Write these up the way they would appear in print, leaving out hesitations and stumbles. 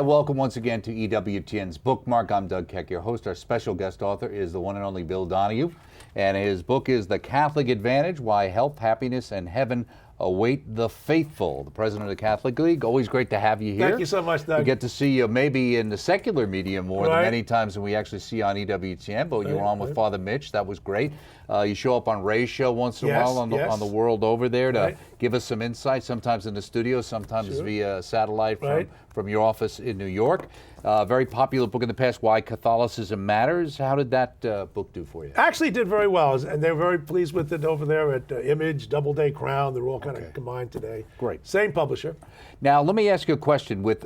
welcome once again to EWTN's Bookmark. I'm Doug Keck, your host. Our special guest author is the one and only Bill Donohue, and his book is The Catholic Advantage, Why Health, Happiness, and Heaven Await the Faithful. The president of the Catholic League. Always great to have you here. Thank you so much, Doug. We get to see you maybe in the secular media more than many times than we actually see on EWTN, but you were on with Father Mitch. That was great. You show up on Ray's show once in a while on the world over there to give us some insight, sometimes in the studio, sometimes via satellite from your office in New York. Very popular book in the past, Why Catholicism Matters. How did that book do for you? Actually did very well, and they're very pleased with it over there at Image, Doubleday, Crown. They're all kind of combined today. Great. Same publisher. Now, let me ask you a question. With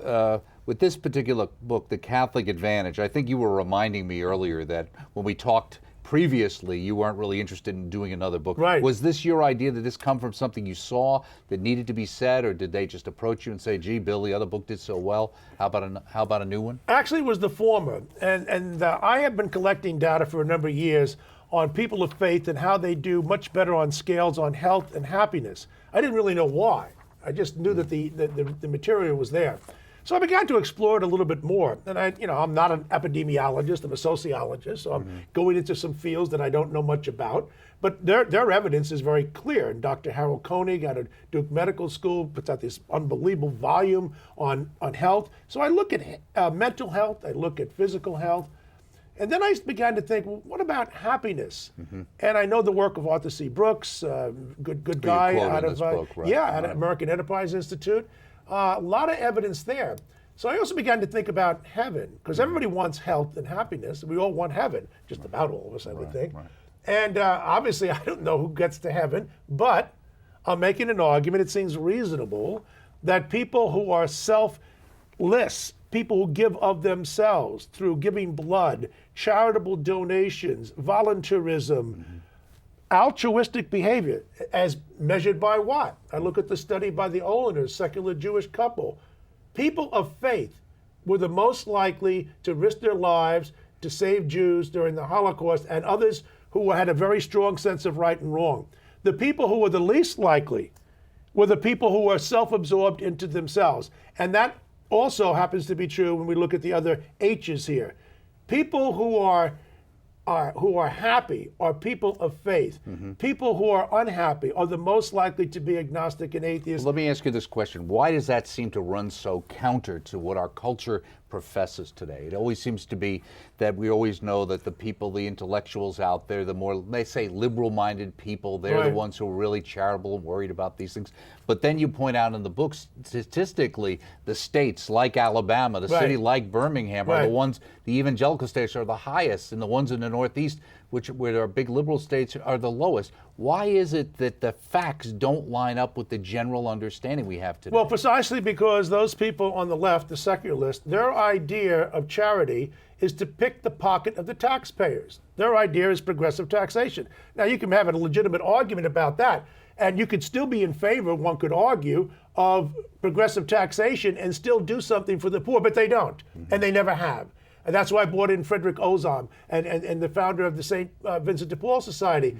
this particular book, The Catholic Advantage, I think you were reminding me earlier that when we talked previously, you weren't really interested in doing another book. Right. Was this your idea? Did this come from something you saw that needed to be said, or did they just approach you and say, "Gee, Bill, the other book did so well. How about a new one?" Actually, it was the former, and I have been collecting data for a number of years on people of faith and how they do much better on scales on health and happiness. I didn't really know why. I just knew that the material was there. So I began to explore it a little bit more. And I'm not an epidemiologist, I'm a sociologist, so I'm going into some fields that I don't know much about. But their evidence is very clear. And Dr. Harold Koenig out of Duke Medical School puts out this unbelievable volume on health. So I look at mental health, I look at physical health, and then I began to think, well, what about happiness? And I know the work of Arthur C. Brooks, good guy out of out of American Enterprise Institute. A lot of evidence there. So I also began to think about heaven, because everybody wants health and happiness. We all want heaven, just about all of us, I would think. And obviously, I don't know who gets to heaven, but I'm making an argument, it seems reasonable, that people who are selfless, people who give of themselves through giving blood, charitable donations, volunteerism, altruistic behavior, as measured by what? I look at the study by the Olanders, secular Jewish couple. People of faith were the most likely to risk their lives to save Jews during the Holocaust and others who had a very strong sense of right and wrong. The people who were the least likely were the people who were self-absorbed into themselves. And that also happens to be true when we look at the other H's here. People who are happy are people of faith. People who are unhappy are the most likely to be agnostic and atheist. Let me ask you this question. Why does that seem to run so counter to what our culture professes today? It always seems to be that we always know that the people, the intellectuals out there, the more, they say, liberal-minded people, they're the ones who are really charitable and worried about these things. But then you point out in the book, statistically, the states like Alabama, the city like Birmingham are the ones, the evangelical states are the highest, and the ones in the Northeast, where our big liberal states, are the lowest. Why is it that the facts don't line up with the general understanding we have today? Well, precisely because those people on the left, the secularists, their idea of charity is to pick the pocket of the taxpayers. Their idea is progressive taxation. Now, you can have a legitimate argument about that, and you could still be in favor, one could argue, of progressive taxation and still do something for the poor, but they don't, and they never have. And that's why I brought in Frederick Ozam and the founder of the St. Vincent de Paul Society.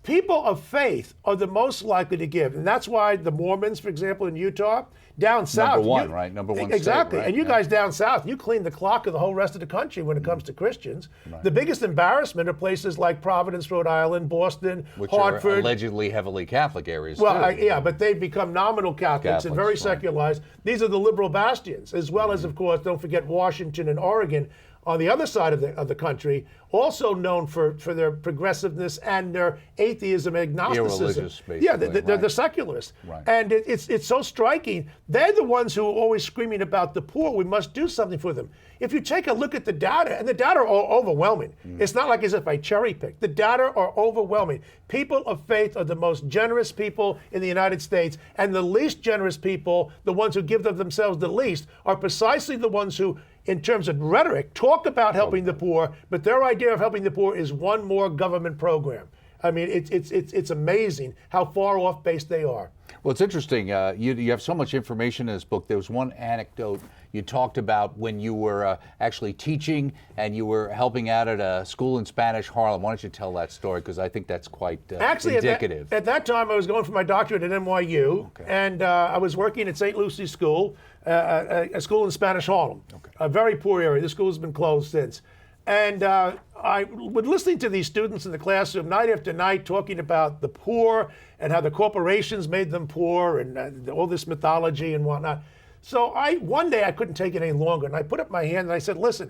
People of faith are the most likely to give. And that's why the Mormons, for example, in Utah, down south. Number one, right? Number one exactly. State, right? And you guys down south, you clean the clock of the whole rest of the country when it comes to Christians. The biggest embarrassment are places like Providence, Rhode Island, Boston, which Hartford. Are allegedly heavily Catholic areas, well, too. but they've become nominal Catholics and very secularized. These are the liberal bastions, as well as, of course, don't forget Washington and Oregon, on the other side of the country, also known for their progressiveness and their atheism and agnosticism. Yeah, they're the secularists. And it's so striking. They're the ones who are always screaming about the poor. We must do something for them. If you take a look at the data, and the data are overwhelming. It's not like as if I cherry pick. The data are overwhelming. People of faith are the most generous people in the United States, and the least generous people, the ones who give of themselves the least, are precisely the ones who, in terms of rhetoric, talk about helping the poor, but their idea of helping the poor is one more government program. I mean, it's amazing how far off base they are. Well, it's interesting. You have so much information in this book. There was one anecdote You talked about when you were actually teaching and you were helping out at a school in Spanish Harlem. Why don't you tell that story? Because I think that's quite indicative. At that time, I was going for my doctorate at NYU, and I was working at St. Lucy's School, a school in Spanish Harlem, a very poor area. The school has been closed since. And I was listening to these students in the classroom night after night talking about the poor and how the corporations made them poor and all this mythology and whatnot. So one day I couldn't take it any longer, and I put up my hand and I said, listen,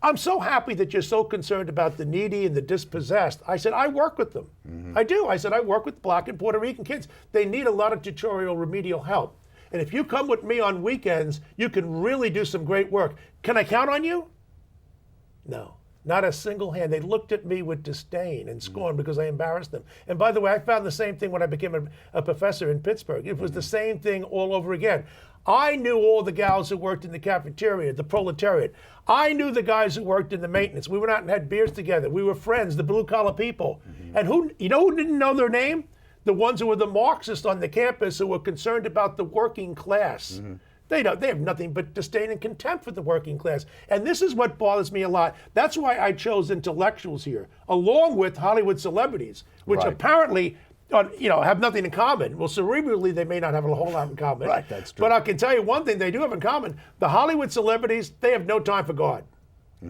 I'm so happy that you're so concerned about the needy and the dispossessed. I said, I work with them. I do. I said, I work with Black and Puerto Rican kids. They need a lot of tutorial remedial help. And if you come with me on weekends, you can really do some great work. Can I count on you? No, not a single hand. They looked at me with disdain and scorn because I embarrassed them. And by the way, I found the same thing when I became a professor in Pittsburgh. It was the same thing all over again. I knew all the gals who worked in the cafeteria, the proletariat. I knew the guys who worked in the maintenance. We went out and had beers together. We were friends, the blue-collar people. And who didn't know their name? The ones who were the Marxists on the campus who were concerned about the working class. They have nothing but disdain and contempt for the working class. And this is what bothers me a lot. That's why I chose intellectuals here, along with Hollywood celebrities, which apparently have nothing in common. Well, cerebrally, they may not have a whole lot in common. Right, that's true. But I can tell you one thing they do have in common. The Hollywood celebrities, they have no time for God.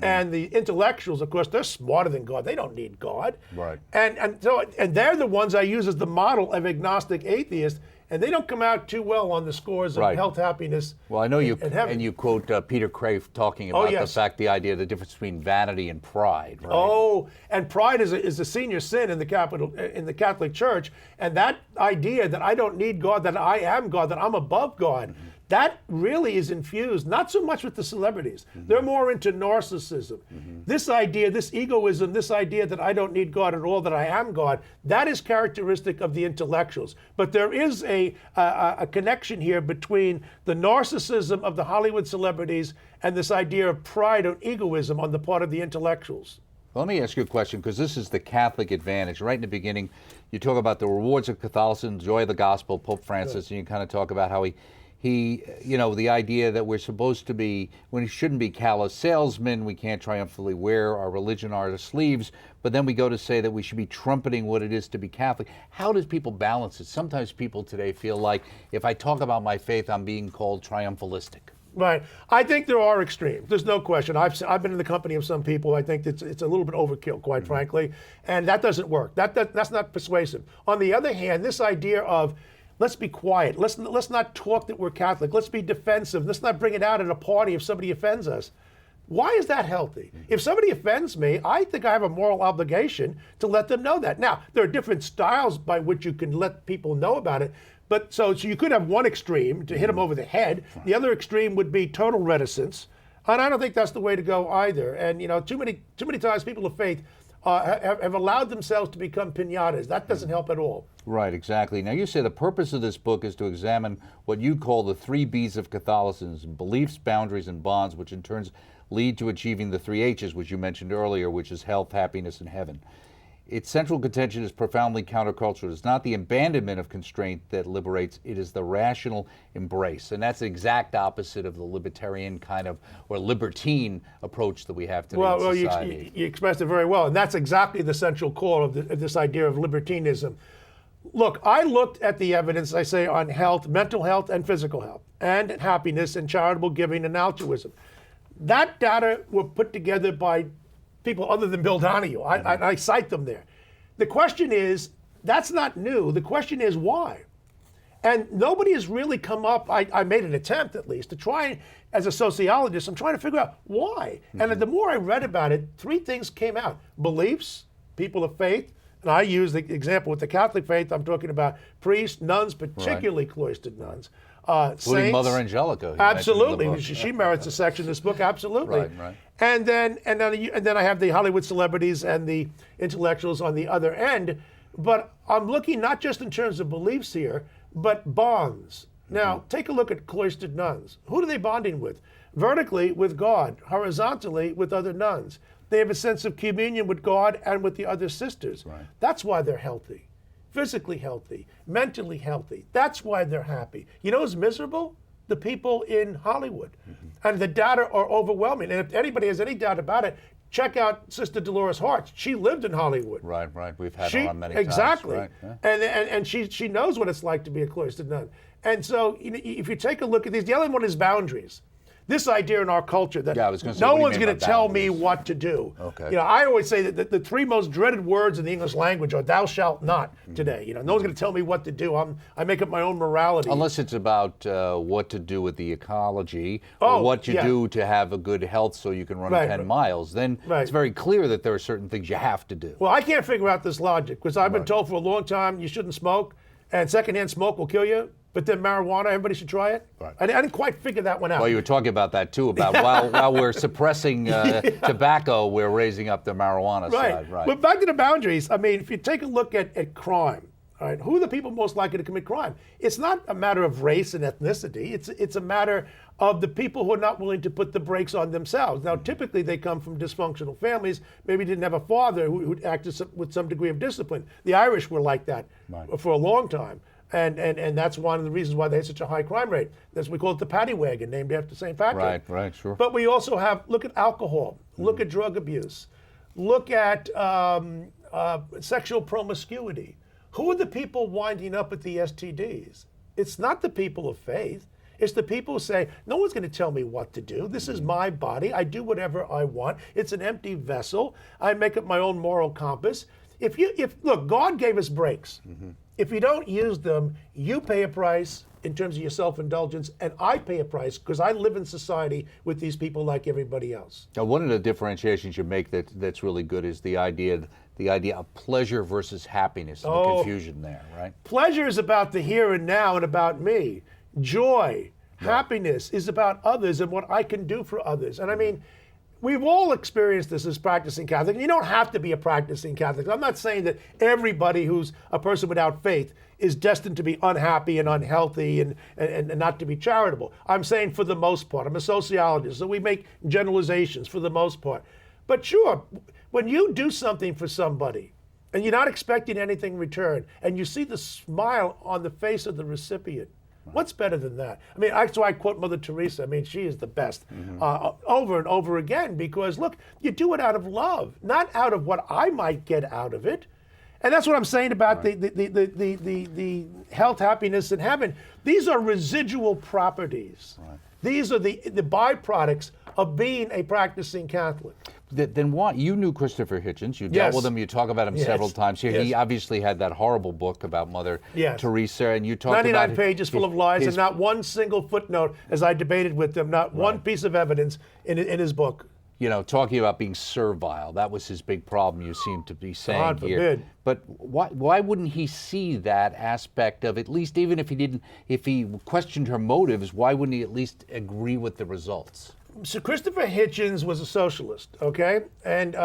And the intellectuals, of course, they're smarter than God. They don't need God. Right. And they're the ones I use as the model of agnostic atheists. And they don't come out too well on the scores of health, happiness, well, I know you and heaven. and you quote Peter Crave talking about the idea, the difference between vanity and pride. Right? Oh, and pride is a senior sin in the Catholic Church, and that idea that I don't need God, that I am God, that I'm above God. That really is infused, not so much with the celebrities. They're more into narcissism. This idea, this egoism, this idea that I don't need God at all, that I am God, that is characteristic of the intellectuals. But there is a connection here between the narcissism of the Hollywood celebrities and this idea of pride or egoism on the part of the intellectuals. Well, let me ask you a question, because this is the Catholic advantage. Right in the beginning, you talk about the rewards of Catholicism, joy of the gospel, Pope Francis, and you kind of talk about how he, the idea that we're supposed to be, when we shouldn't be callous salesmen, we can't triumphantly wear our religion on our sleeves, but then we go to say that we should be trumpeting what it is to be Catholic. How does people balance it? Sometimes people today feel like if I talk about my faith, I'm being called triumphalistic. Right. I think there are extremes. There's no question. I've been in the company of some people. I think it's a little bit overkill, quite frankly, and that doesn't work. That's not persuasive. On the other hand, this idea of let's be quiet. Let's not talk that we're Catholic. Let's be defensive. Let's not bring it out at a party if somebody offends us. Why is that healthy? If somebody offends me, I think I have a moral obligation to let them know that. Now, there are different styles by which you can let people know about it. But so you could have one extreme to hit them over the head. The other extreme would be total reticence. And I don't think that's the way to go either. And too many times people of faith have allowed themselves to become piñatas. That doesn't help at all. Right, exactly. Now, you say the purpose of this book is to examine what you call the 3 B's of Catholicism: beliefs, boundaries, and bonds, which in turn lead to achieving the 3 H's, which you mentioned earlier, which is health, happiness, and heaven. Its central contention is profoundly countercultural. It's not the abandonment of constraint that liberates, it is the rational embrace. And that's the exact opposite of the libertarian kind of, or libertine approach that we have today in society. You expressed it very well. And that's exactly the central core of this idea of libertinism. Look, I looked at the evidence, I say, on health, mental health and physical health, and happiness and charitable giving and altruism. That data were put together by people other than Bill Donohue. I cite them there. The question is, that's not new. The question is why? And nobody has really come up, I made an attempt at least, to try, as a sociologist, I'm trying to figure out why. And the more I read about it, 3 things came out. Beliefs, people of faith, and I use the example with the Catholic faith, I'm talking about priests, nuns, particularly cloistered nuns. Including saints, Mother Angelica. Absolutely. She merits a section in this book, absolutely. Right. And then I have the Hollywood celebrities and the intellectuals on the other end. But I'm looking not just in terms of beliefs here, but bonds. Now, take a look at cloistered nuns. Who are they bonding with? Vertically, with God. Horizontally, with other nuns. They have a sense of communion with God and with the other sisters. Right. That's why they're healthy. Physically healthy, mentally healthy. That's why they're happy. You know who's miserable? the people in Hollywood. And the data are overwhelming. And if anybody has any doubt about it, check out Sister Dolores Hart. She lived in Hollywood. Right. We've had her on many times. Exactly. Right. Yeah. And she knows what it's like to be a cloistered nun. And so if you take a look at these, the other one is boundaries. This idea in our culture that I was gonna say, no what do you one's mean going to by tell me boundaries? what to do. Okay. I always say that the three most dreaded words in the English language are "thou shalt not" today. No one's going to tell me what to do. I make up my own morality. Unless it's about what to do with the ecology, Oh, or what you yeah. do to have a good health so you can run Right. 10 miles, then Right. it's very clear that there are certain things you have to do. Well, I can't figure out this logic because I've been told for a long time you shouldn't smoke, and secondhand smoke will kill you. But then marijuana, everybody should try it. Right. I didn't quite figure that one out. Well, you were talking about that too, about while we're suppressing tobacco, we're raising up the marijuana side. Right. But back to the boundaries. I mean, if you take a look at crime, all right, who are the people most likely to commit crime? It's not a matter of race and ethnicity. It's a matter of the people who are not willing to put the brakes on themselves. Now, typically they come from dysfunctional families, maybe didn't have a father who acted with some degree of discipline. The Irish were like that for a long time. And that's one of the reasons why they had such a high crime rate. That's we call it the paddy wagon, named after St. Patrick. Right, sure. But we also look at alcohol, look at drug abuse, look at sexual promiscuity. Who are the people winding up at the STDs? It's not the people of faith. It's the people who say, no one's going to tell me what to do. This is my body. I do whatever I want. It's an empty vessel. I make up my own moral compass. Look, God gave us brakes. If you don't use them, you pay a price in terms of your self-indulgence, and I pay a price because I live in society with these people like everybody else. Now, one of the differentiations you make that's really good is the idea of pleasure versus happiness and the confusion there, right? Pleasure is about the here and now and about me. Joy, happiness is about others and what I can do for others. And I mean, we've all experienced this as practicing Catholic. You don't have to be a practicing Catholic. I'm not saying that everybody who's a person without faith is destined to be unhappy and unhealthy and not to be charitable. I'm saying for the most part. I'm a sociologist, so we make generalizations for the most part. But sure, when you do something for somebody and you're not expecting anything in return, and you see the smile on the face of the recipient, what's better than that? I mean, so I quote Mother Teresa. I mean, she is the best over and over again because, look, you do it out of love, not out of what I might get out of it. And that's what I'm saying about the health, happiness, and heaven. These are residual properties. Right. These are the byproducts of being a practicing Catholic. Then why? You knew Christopher Hitchens. You dealt with him. You talk about him several times here. He obviously had that horrible book about Mother Teresa, and you talked 99 about pages full of lies and not one single footnote, as I debated with them, not one piece of evidence in his book. Talking about being servile. That was his big problem, you seem to be saying God here. forbid. But why wouldn't he see that aspect of, at least even if he questioned her motives, why wouldn't he at least agree with the results? So Christopher Hitchens was a socialist, okay? And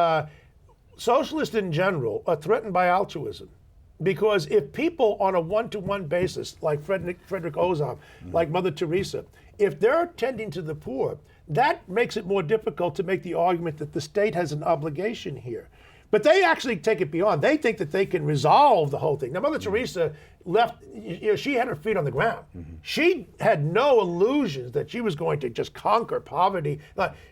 socialists in general are threatened by altruism. Because if people on a one-to-one basis, like Frederick Ozam, like Mother Teresa, if they're tending to the poor, that makes it more difficult to make the argument that the state has an obligation here. But they actually take it beyond. They think that they can resolve the whole thing. Now, Mother Teresa left, she had her feet on the ground. She had no illusions that she was going to just conquer poverty.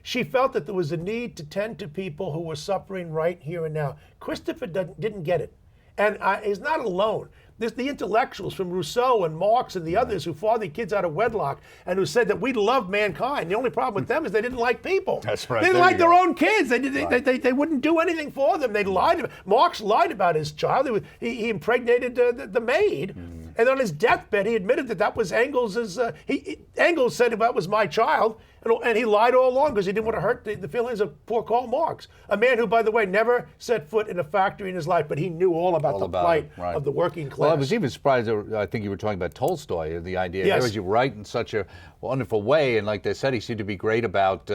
She felt that there was a need to tend to people who were suffering right here and now. Christopher didn't get it. And he's not alone. There's the intellectuals from Rousseau and Marx and the others who fathered kids out of wedlock and who said that we love mankind. The only problem with them is they didn't like people. That's right. They didn't like their own kids. They wouldn't do anything for them. They lied. Marx lied about his child. He impregnated the maid. And on his deathbed, he admitted that was Engels'. Engels said that was my child, and he lied all along because he didn't want to hurt the feelings of poor Karl Marx, a man who, by the way, never set foot in a factory in his life, but he knew all about the plight of the working class. Well, I was even surprised. I think you were talking about Tolstoy, the idea. Yes. There was you write in such a wonderful way, and like they said, he seemed to be great about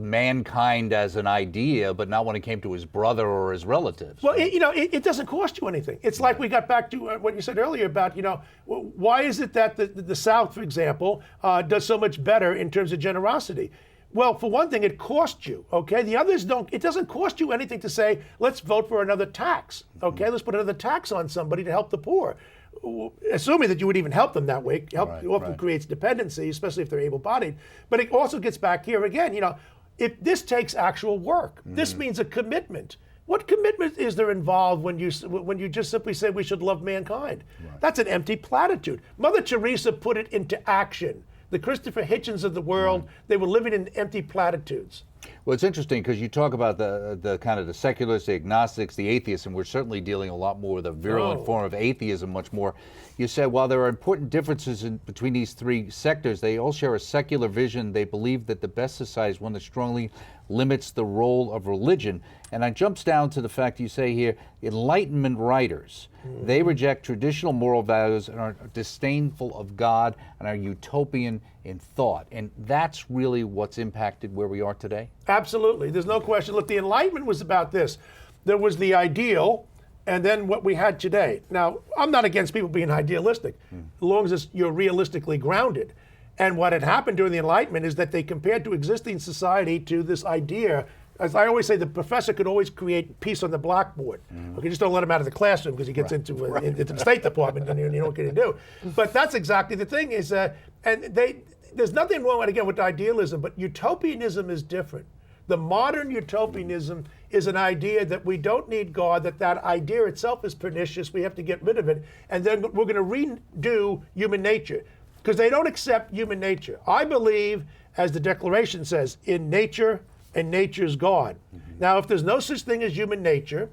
mankind as an idea, but not when it came to his brother or his relatives. Well, it doesn't cost you anything. It's like we got back to what you said earlier about, why is it that the South, for example, does so much better in terms of generosity? Well, for one thing, it costs you, okay? The others don't. It doesn't cost you anything to say, let's vote for another tax, okay? Let's put another tax on somebody to help the poor. assuming that you would even help them that way. Right, Often right. creates dependency, especially if they're able-bodied. But it also gets back here again, if this takes actual work. This means a commitment. What commitment is there involved when you just simply say we should love mankind? Right. That's an empty platitude. Mother Teresa put it into action. The Christopher Hitchens of the world, they were living in empty platitudes. Well, it's interesting because you talk about the kind of the secularists, the agnostics, the atheists, and we're certainly dealing a lot more with a virulent form of atheism, much more. You said while there are important differences between these three sectors, they all share a secular vision. They believe that the best society is one that strongly limits the role of religion. And it jumps down to the fact you say here, Enlightenment writers, they reject traditional moral values and are disdainful of God and are utopian in thought. And that's really what's impacted where we are today? Absolutely. There's no question. Look, the Enlightenment was about this. There was the ideal, and then what we had today. Now, I'm not against people being idealistic, as long as you're realistically grounded. And what had happened during the Enlightenment is that they compared to existing society to this idea. As I always say, the professor could always create peace on the blackboard. Okay, just don't let him out of the classroom because he gets into the State Department and you know what can he do. But that's exactly the thing is, there's nothing wrong with idealism, but utopianism is different. The modern utopianism is an idea that we don't need God, that idea itself is pernicious, we have to get rid of it, and then we're going to redo human nature. Because they don't accept human nature. I believe, as the Declaration says, in nature and nature's God. Now, if there's no such thing as human nature,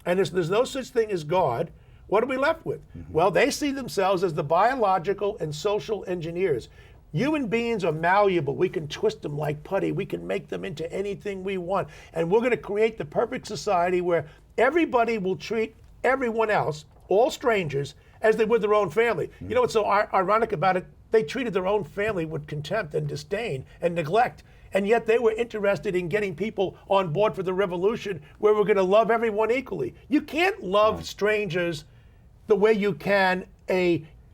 and if there's no such thing as God, what are we left with? Well, they see themselves as the biological and social engineers. Human beings are malleable. We can twist them like putty. We can make them into anything we want. And we're going to create the perfect society where everybody will treat everyone else, all strangers, as they would their own family. You know what's so ironic about it? They treated their own family with contempt and disdain and neglect. And yet they were interested in getting people on board for the revolution where we're going to love everyone equally. You can't love strangers the way you can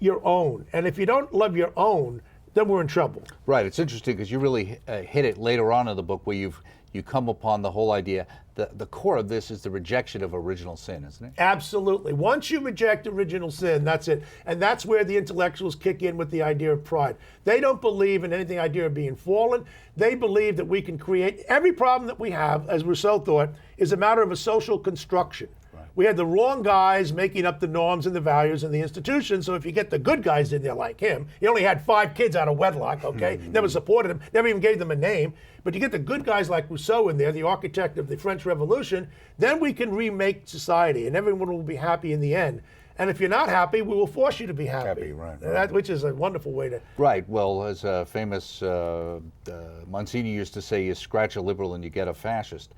your own. And if you don't love your own, then we're in trouble. Right. It's interesting because you really hit it later on in the book where you come upon the whole idea. The core of this is the rejection of original sin, isn't it? Absolutely. Once you reject original sin, that's it. And that's where the intellectuals kick in with the idea of pride. They don't believe in anything idea of being fallen. They believe that we can create every problem that we have, as Rousseau thought, is a matter of a social construction. We had the wrong guys making up the norms and the values in the institution, so if you get the good guys in there like him, he only had 5 kids out of wedlock, okay? Never supported them, never even gave them a name. But you get the good guys like Rousseau in there, the architect of the French Revolution, then we can remake society and everyone will be happy in the end. And if you're not happy, we will force you to be happy. Right. Which is a wonderful way to... Right. Well, as a famous Monsignor used to say, you scratch a liberal and you get a fascist.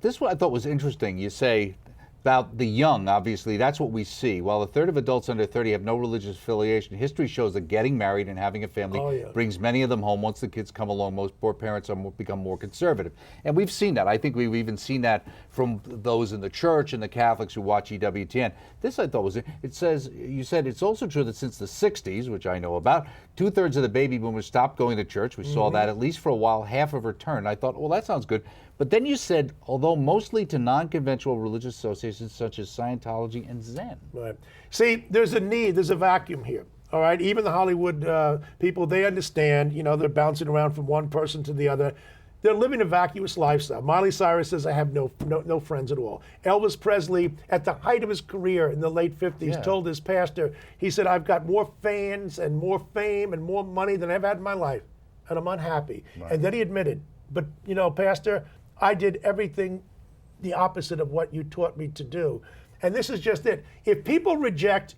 This one I thought was interesting. You say about the young, obviously, that's what we see. While a third of adults under 30 have no religious affiliation, history shows that getting married and having a family brings many of them home. Once the kids come along, most poor parents become more conservative. And we've seen that. I think we've even seen that from those in the church and the Catholics who watch EWTN. This I thought was, you said it's also true that since the 60s, which I know about, 2/3 of the baby boomers stopped going to church. We saw that at least for a while, half have returned. I thought, well, that sounds good. But then you said, although mostly to non-conventional religious associations such as Scientology and Zen. Right. See, there's a vacuum here. All right. Even the Hollywood people, they understand. They're bouncing around from one person to the other. They're living a vacuous lifestyle. Miley Cyrus says, I have no friends at all. Elvis Presley, at the height of his career in the late 50s, told his pastor, he said, I've got more fans and more fame and more money than I've had in my life, and I'm unhappy. Right. And then he admitted, but, Pastor, I did everything the opposite of what you taught me to do. And this is just it. If people reject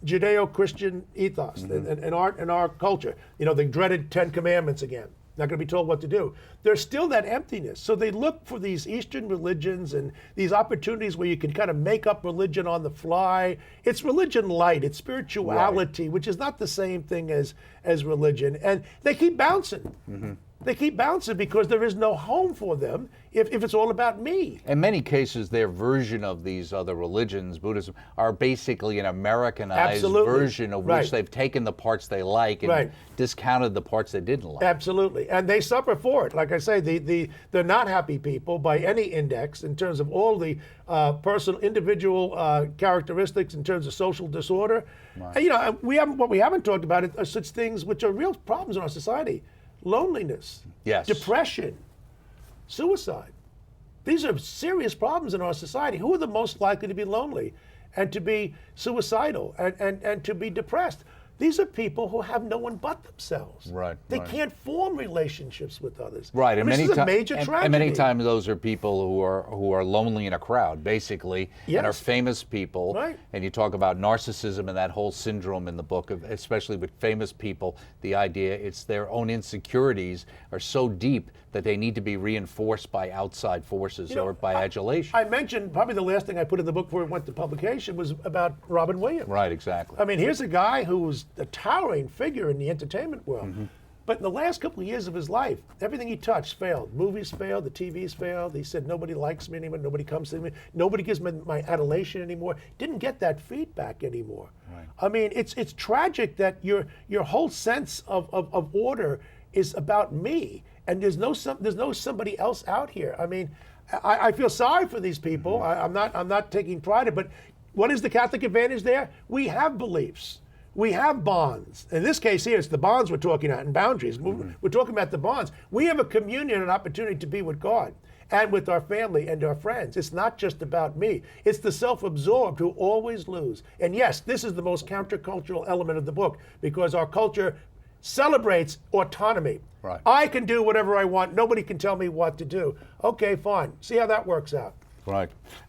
Judeo-Christian ethos and our culture, the dreaded 10 Commandments again, not going to be told what to do, there's still that emptiness. So they look for these Eastern religions and these opportunities where you can kind of make up religion on the fly. It's religion light, it's spirituality, which is not the same thing as religion. And they keep bouncing. They keep bouncing because there is no home for them if it's all about me. In many cases, their version of these other religions, Buddhism, are basically an Americanized version of which they've taken the parts they like and discounted the parts they didn't like. Absolutely. And they suffer for it. Like I say, they're not happy people by any index in terms of all the personal, individual characteristics in terms of social disorder. And, you know, what we haven't talked about are such things which are real problems in our society. Loneliness, depression, suicide. These are serious problems in our society. Who are the most likely to be lonely and to be suicidal and to be depressed? These are people who have no one but themselves. They can't form relationships with others. And this is a major tragedy. And many times those are people who are lonely in a crowd, basically, and are famous people. And you talk about narcissism and that whole syndrome in the book, especially with famous people. The idea it's their own insecurities are so deep that they need to be reinforced by outside forces or by adulation. I mentioned probably the last thing I put in the book before it went to publication was about Robin Williams. Exactly. I mean, here's a guy who was a towering figure in the entertainment world. But in the last couple of years of his life, everything he touched failed. Movies failed, the TVs failed. He said, nobody likes me anymore, nobody comes to me, nobody gives me my adulation anymore. Didn't get that feedback anymore. I mean, it's tragic that your whole sense of order is about me, and there's no somebody else out here. I mean, I feel sorry for these people. I'm not taking pride in it, but what is the Catholic advantage there? We have beliefs. We have bonds. In this case here, it's the bonds we're talking about and boundaries. We're talking about the bonds. We have a communion and an opportunity to be with God and with our family and our friends. It's not just about me. It's the self-absorbed who always lose. And yes, this is the most countercultural element of the book because our culture celebrates autonomy. I can do whatever I want. Nobody can tell me what to do. Okay, fine. See how that works out.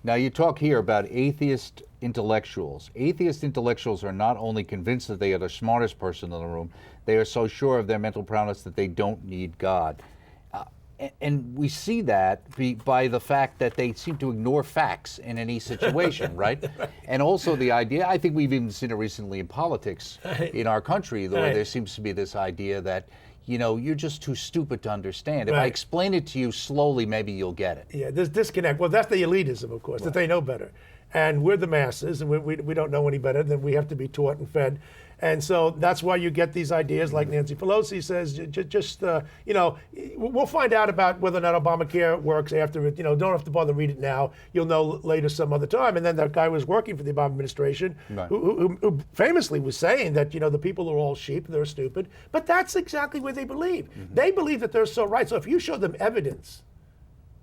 Now you talk here about atheist intellectuals. Atheist intellectuals are not only convinced that they are the smartest person in the room, they are so sure of their mental prowess that they don't need God. And we see that by the fact that they seem to ignore facts in any situation, And also the idea, I think we've even seen it recently in politics in our country, where there seems to be this idea that, you know, you're just too stupid to understand. If I explain it to you slowly, maybe you'll get it. Yeah, this disconnect. Well, that's the elitism, of course, that they know better. And we're the masses, and we don't know any better, then we have to be taught and fed. And so that's why you get these ideas like Nancy Pelosi says, you know, we'll find out about whether or not Obamacare works after it. You know, don't have to bother to read it now. You'll know later some other time. And then that guy was working for the Obama administration who famously was saying that, you know, the people are all sheep, they're stupid. But that's exactly what they believe. They believe that they're so right. So if you show them evidence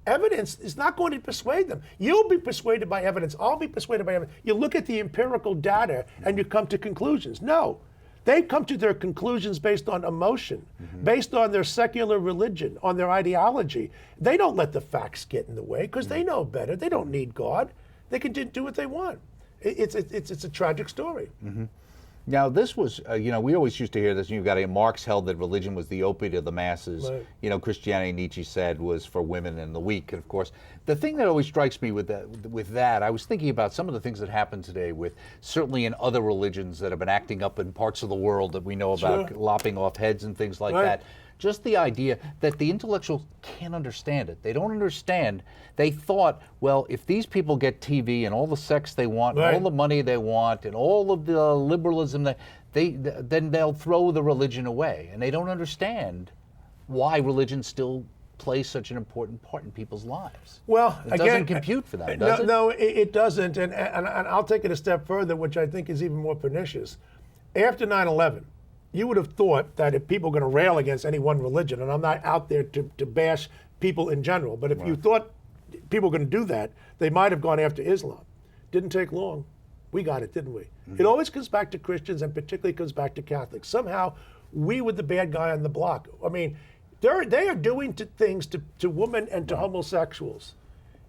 is not going to persuade them. You'll be persuaded by evidence. I'll be persuaded by evidence. You look at the empirical data and you come to conclusions. No, they come to their conclusions based on emotion, based on their secular religion, on their ideology. They don't let the facts get in the way because they know better. They don't need God. They can do what they want. It's a tragic story. Now, this was, you know, we always used to hear this. You've got Marx held that religion was the opiate of the masses. You know, Christianity, Nietzsche said, was for women and the weak. And of course, the thing that always strikes me with that, I was thinking about some of the things that happen today with certainly in other religions that have been acting up in parts of the world that we know about, lopping off heads and things like that. Just the idea that the intellectuals can't understand it. They don't understand. They thought, well, if these people get TV and all the sex they want, and all the money they want, and all of the liberalism, then they'll throw the religion away. And they don't understand why religion still plays such an important part in people's lives. Well, it doesn't compute for them, does it? No, it doesn't. And I'll take it a step further, which I think is even more pernicious. After 9/11, you would have thought that if people are going to rail against any one religion, and I'm not out there to bash people in general, but if you thought people were going to do that, they might have gone after Islam. Didn't take long. We got it, didn't we? It always comes back to Christians, and particularly comes back to Catholics. Somehow, we were the bad guy on the block. I mean, they are doing things to women and to homosexuals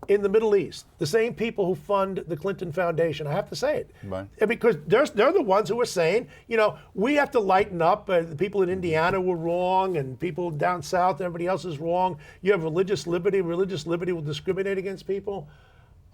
in the Middle East, the same people who fund the Clinton Foundation. I have to say it. And because they're the ones who are saying, you know, we have to lighten up. The people in Indiana were wrong, and people down south, everybody else is wrong. You have religious liberty. Religious liberty will discriminate against people.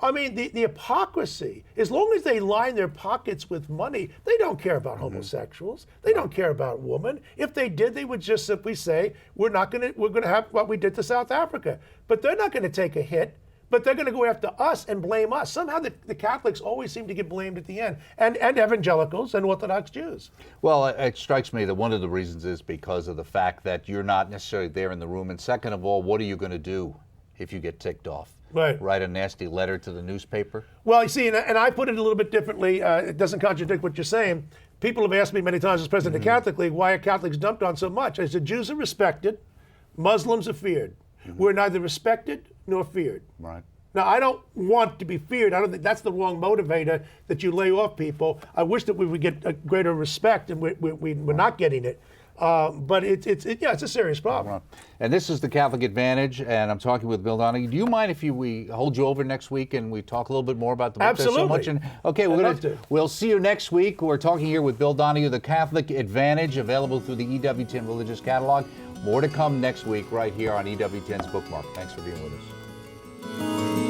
I mean, the hypocrisy, as long as they line their pockets with money, they don't care about homosexuals. They don't care about women. If they did, they would just simply say, we're going to have what we did to South Africa. But they're not going to take a hit, but they're going to go after us and blame us. Somehow the Catholics always seem to get blamed at the end, and evangelicals and Orthodox Jews. Well, it strikes me that one of the reasons is because of the fact that you're not necessarily there in the room. And second of all, what are you going to do if you get ticked off? Right. Write a nasty letter to the newspaper? Well, you see, and I put it a little bit differently. It doesn't contradict what you're saying. People have asked me many times as president of the Catholic League, why are Catholics dumped on so much? I said, Jews are respected, Muslims are feared. We're neither respected nor feared. Right. Now, I don't want to be feared. I don't think that's the wrong motivator, that you lay off people. I wish that we would get a greater respect, and we're not getting it. But it's a serious problem. And this is the Catholic Advantage, and I'm talking with Bill Donohue. Do you mind if we hold you over next week and we talk a little bit more about the book? Absolutely. There's so much. Okay, we'll see you next week. We're talking here with Bill Donohue, the Catholic Advantage, available through the EWTN Religious Catalog. More to come next week right here on EWTN's Bookmark. Thanks for being with us.